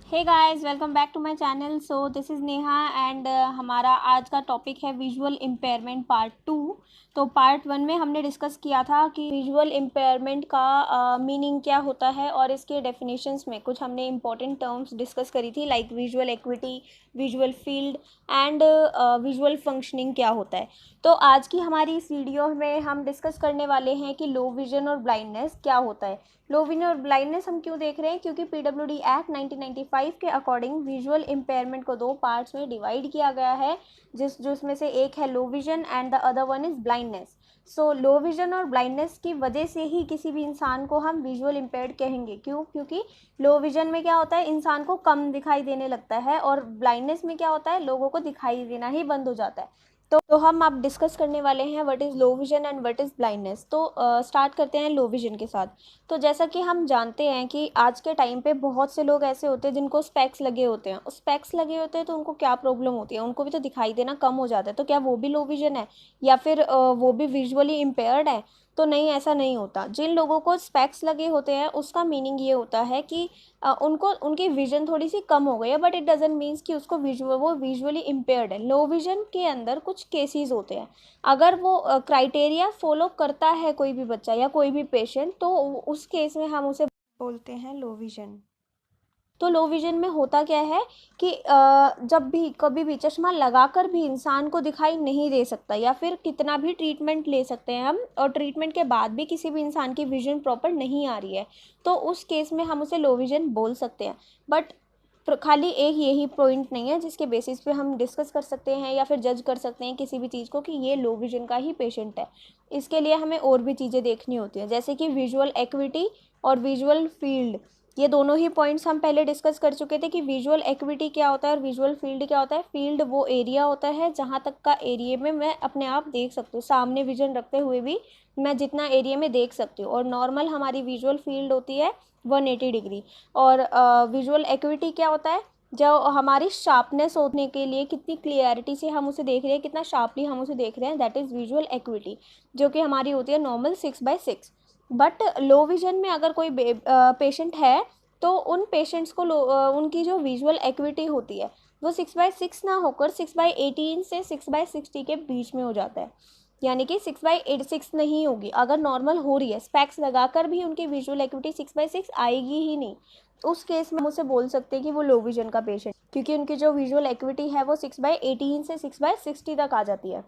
Hey guys, welcome back to my channel. So this is Neha and हमारा आज का topic है विजुअल इम्पेयरमेंट पार्ट 2। तो पार्ट 1 में हमने डिस्कस किया था कि विजुअल इम्पेयरमेंट का मीनिंग क्या होता है और इसके डेफिनेशंस में कुछ हमने इंपॉर्टेंट टर्म्स डिस्कस करी थी, like visual equity, visual field and visual functioning क्या होता है। तो आज की हमारी इस वीडियो में हम डिस्कस करने वाले हैं कि लो विजन और ब्लाइंडनेस क्या होता है। लो विजन और ब्लाइंडनेस हम क्यों देख रहे हैं, क्योंकि पीडब्ल्यूडी एक्ट 1995 के अकॉर्डिंग विजुअल इम्पेयरमेंट को दो पार्ट्स में डिवाइड किया गया है, जिसमें से एक है low vision and the other one is blindness. So low vision और ब्लाइंडनेस की वजह से ही किसी भी इंसान को हम विजुअल इम्पेयर्ड कहेंगे। क्यों? क्योंकि लो विजन में क्या होता है, इंसान को कम दिखाई देने लगता है, और ब्लाइंडनेस में क्या होता है, लोगों को दिखाई देना ही बंद हो जाता है। तो हम अब डिस्कस करने वाले हैं what is low vision and what is blindness. तो स्टार्ट करते हैं लो विजन के साथ। तो जैसा कि हम जानते हैं कि आज के टाइम पे बहुत से लोग ऐसे होते हैं जिनको स्पेक्स लगे होते हैं। स्पेक्स लगे होते हैं तो उनको क्या प्रॉब्लम होती है, उनको भी तो दिखाई देना कम हो जाता है। तो क्या वो भी लो विजन है या फिर वो भी विजुअली इम्पेयर्ड है? तो नहीं, ऐसा नहीं होता। जिन लोगों को स्पेक्स लगे होते हैं उसका मीनिंग ये होता है कि उनको उनकी विजन थोड़ी सी कम हो गई है, बट इट डजेंट मीन्स कि उसको वो विजुअली इम्पेयर्ड है। लो विजन के अंदर कुछ केसेस होते हैं, अगर वो क्राइटेरिया फॉलो करता है कोई भी बच्चा या कोई भी पेशेंट, तो उस केस में हम उसे बोलते हैं लो विजन। तो लो विजन में होता क्या है कि जब भी कभी भी चश्मा लगाकर भी इंसान को दिखाई नहीं दे सकता, या फिर कितना भी ट्रीटमेंट ले सकते हैं हम, और ट्रीटमेंट के बाद भी किसी भी इंसान की विजन प्रॉपर नहीं आ रही है, तो उस केस में हम उसे लो विजन बोल सकते हैं। बट खाली एक यही पॉइंट नहीं है जिसके बेसिस पे हम डिस्कस कर सकते हैं या फिर जज कर सकते हैं किसी भी चीज़ को कि ये लो विजन का ही पेशेंट है। इसके लिए हमें और भी चीज़ें देखनी होती हैं, जैसे कि विजुअल एक्विटी और विजुअल फील्ड। ये दोनों ही पॉइंट्स हम पहले डिस्कस कर चुके थे कि विजुअल एक्विटी क्या होता है और विजुअल फील्ड क्या होता है। फील्ड वो एरिया होता है जहाँ तक का एरिया में मैं अपने आप देख सकती हूँ, सामने विजन रखते हुए भी मैं जितना एरिया में देख सकती हूँ, और नॉर्मल हमारी विजुअल फील्ड होती है 180 डिग्री। और विजुअल एक्विटी क्या होता है, जो हमारी शार्पनेस होने के लिए कितनी क्लियरिटी से हम उसे देख रहे हैं, कितना शार्पली हम उसे देख रहे हैं, दैट इज़ विजुअल एक्विटी, जो कि हमारी होती है नॉर्मल 6/6। बट लो विजन में अगर कोई पेशेंट है तो उन पेशेंट्स को उनकी जो विजुअल एक्विटी होती है वो 6/6 ना होकर 6/18 से 6/60 के बीच में हो जाता है। यानी कि 6/86 नहीं होगी। अगर नॉर्मल हो रही है, स्पेक्स लगाकर भी उनकी विजुअल एक्विटी 6/6 आएगी ही नहीं, उस केस में हम उसे बोल सकते हैं कि वो लो विजन का पेशेंट, क्योंकि उनकी जो विजुअल एक्विटी है वो 6/18 से 6/60 तक आ जाती है।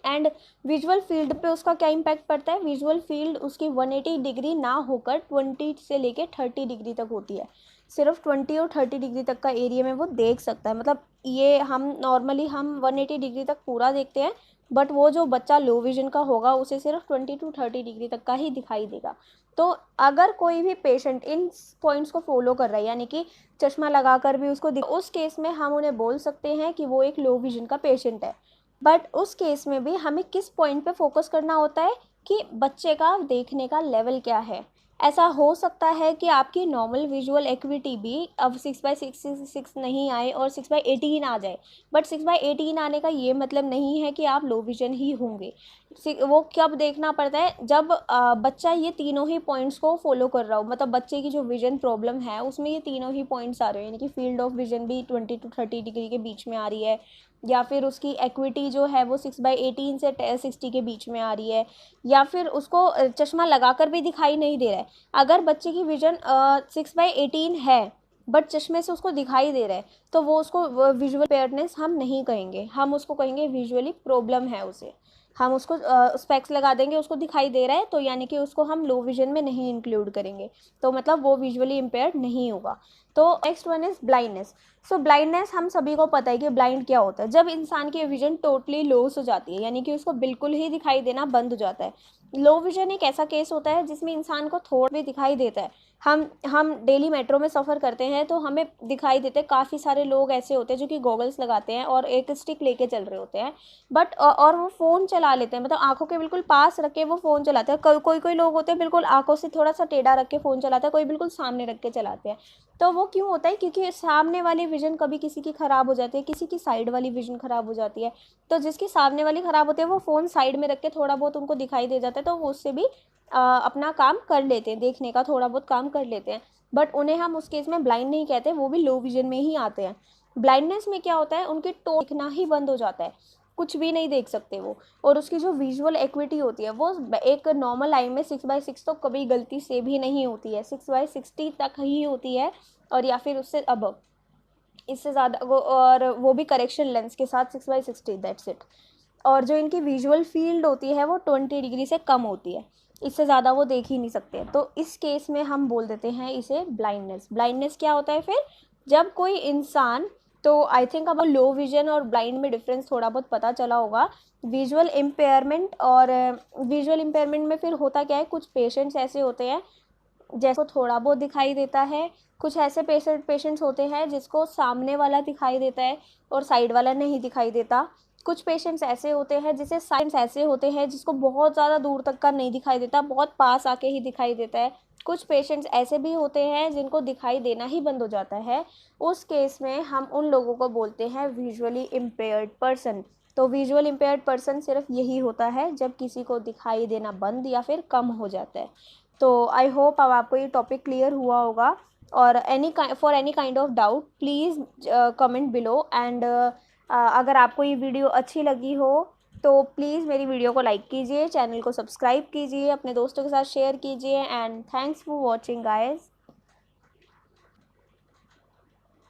एंड विजुअल फील्ड पे उसका क्या इम्पैक्ट पड़ता है, विजुअल फील्ड उसकी 180 डिग्री ना होकर 20 से लेके 30 डिग्री तक होती है। सिर्फ 20 और 30 डिग्री तक का एरिया में वो देख सकता है। मतलब ये हम नॉर्मली हम 180 डिग्री तक पूरा देखते हैं, बट वो जो बच्चा लो विजन का होगा उसे सिर्फ 20 to 30 डिग्री तक का ही दिखाई देगा। तो अगर कोई भी पेशेंट इन पॉइंट्स को फॉलो कर रहा है, यानी कि चश्मा लगाकर भी उसको उस केस में हम उन्हें बोल सकते हैं कि वो एक लो विजन का पेशेंट है। बट उस केस में भी हमें किस पॉइंट पे फोकस करना होता है कि बच्चे का देखने का लेवल क्या है। ऐसा हो सकता है कि आपकी नॉर्मल विजुअल एक्विटी भी अब 6/6 नहीं आए और 6/18 आ जाए, बट 6/18 आने का ये मतलब नहीं है कि आप लो विजन ही होंगे। वो कब देखना पड़ता है, जब बच्चा ये तीनों ही पॉइंट्स को फॉलो कर रहा हो, मतलब बच्चे की जो विजन प्रॉब्लम है उसमें ये तीनों ही पॉइंट्स आ रहे हैं, यानी कि फील्ड ऑफ विजन भी 20 to 30 डिग्री के बीच में आ रही है, या फिर उसकी एक्विटी जो है वो 6/18 से 60 के बीच में आ रही है, या फिर उसको चश्मा लगाकर भी दिखाई नहीं दे रहा है। अगर बच्चे की विजन 6/18 है बट चश्मे से उसको दिखाई दे रहा है, तो वो उसको विजुअल पेयर्डनेस हम नहीं कहेंगे, हम उसको कहेंगे विजुअली प्रॉब्लम है उसे। हम उसको स्पेक्स लगा देंगे, उसको दिखाई दे रहा है, तो यानी कि उसको हम लो विजन में नहीं इंक्लूड करेंगे, तो मतलब वो विजुअली इम्पेयर्ड नहीं होगा। तो next one is blindness. So blindness हम सभी को पता है कि ब्लाइंड क्या होता है, जब इंसान की विजन टोटली लॉस हो जाती है, यानी कि उसको बिल्कुल ही दिखाई देना बंद हो जाता है। लो विजन एक ऐसा केस होता है जिसमें इंसान को थोड़ा भी दिखाई देता है। हम डेली मेट्रो में सफ़र करते हैं तो हमें दिखाई देते हैं, काफ़ी सारे लोग ऐसे होते हैं जो कि गॉगल्स लगाते हैं और एक स्टिक लेके चल रहे होते हैं, बट और वो फ़ोन चला लेते हैं, मतलब आंखों के बिल्कुल पास रख के वो फ़ोन चलाते हैं। कोई लोग होते हैं बिल्कुल आंखों से थोड़ा सा टेढ़ा रख के फ़ोन चलाते हैं, कोई बिल्कुल सामने रख के चलाते हैं। तो वो क्यों होता है, क्योंकि सामने वाली विजन कभी किसी की ख़राब हो जाती है, किसी की साइड वाली विजन ख़राब हो जाती है। तो जिसकी सामने वाली ख़राब होती है वो फ़ोन साइड में रख के थोड़ा बहुत उनको दिखाई दे जाता है, तो वो उससे भी अपना काम कर लेते हैं, देखने का थोड़ा बहुत काम कर लेते हैं। बट उन्हें हम उस केस में ब्लाइंड नहीं कहते, वो भी लो विजन में ही आते हैं। ब्लाइंडनेस में क्या होता है, उनकी दिखना ही बंद हो जाता है, कुछ भी नहीं देख सकते वो, और उसकी जो विजुअल एक्विटी होती है वो एक नॉर्मल आई में 6/6 तो कभी गलती से भी नहीं होती है, 6/60 तक ही होती है, और या फिर उससे अब इससे ज़्यादा वो, और वो भी करेक्शन लेंस के साथ 6/60, दैट्स इट। और जो इनकी विजुअल फील्ड होती है वो 20 डिग्री से कम होती है, इससे ज़्यादा वो देख ही नहीं सकते। तो इस केस में हम बोल देते हैं इसे ब्लाइंडनेस। ब्लाइंडनेस क्या होता है फिर, जब कोई इंसान, तो आई थिंक अब लो विजन और ब्लाइंड में डिफरेंस थोड़ा बहुत पता चला होगा। विजुअल इम्पेयरमेंट और विजुअल इम्पेयरमेंट में फिर होता क्या है, कुछ पेशेंट्स ऐसे होते हैं जैसे थोड़ा बहुत दिखाई देता है, कुछ ऐसे पेशेंट्स होते हैं जिसको सामने वाला दिखाई देता है और साइड वाला नहीं दिखाई देता। कुछ पेशेंट्स ऐसे होते हैं जिसको बहुत ज़्यादा दूर तक का नहीं दिखाई देता, बहुत पास आके ही दिखाई देता है। कुछ पेशेंट्स ऐसे भी होते हैं जिनको दिखाई देना ही बंद हो जाता है। उस केस में हम उन लोगों को बोलते हैं विजुअली इम्पेयर्ड पर्सन। तो विजुअल इम्पेयर्ड पर्सन सिर्फ यही होता है जब किसी को दिखाई देना बंद या फिर कम हो जाता है। तो आई होप अब आपको ये टॉपिक क्लियर हुआ होगा, और for any kind of doubt please comment below. And अगर आपको ये वीडियो अच्छी लगी हो तो प्लीज़ मेरी वीडियो को लाइक कीजिए, चैनल को सब्सक्राइब कीजिए, अपने दोस्तों के साथ शेयर कीजिए, and thanks for watching guys.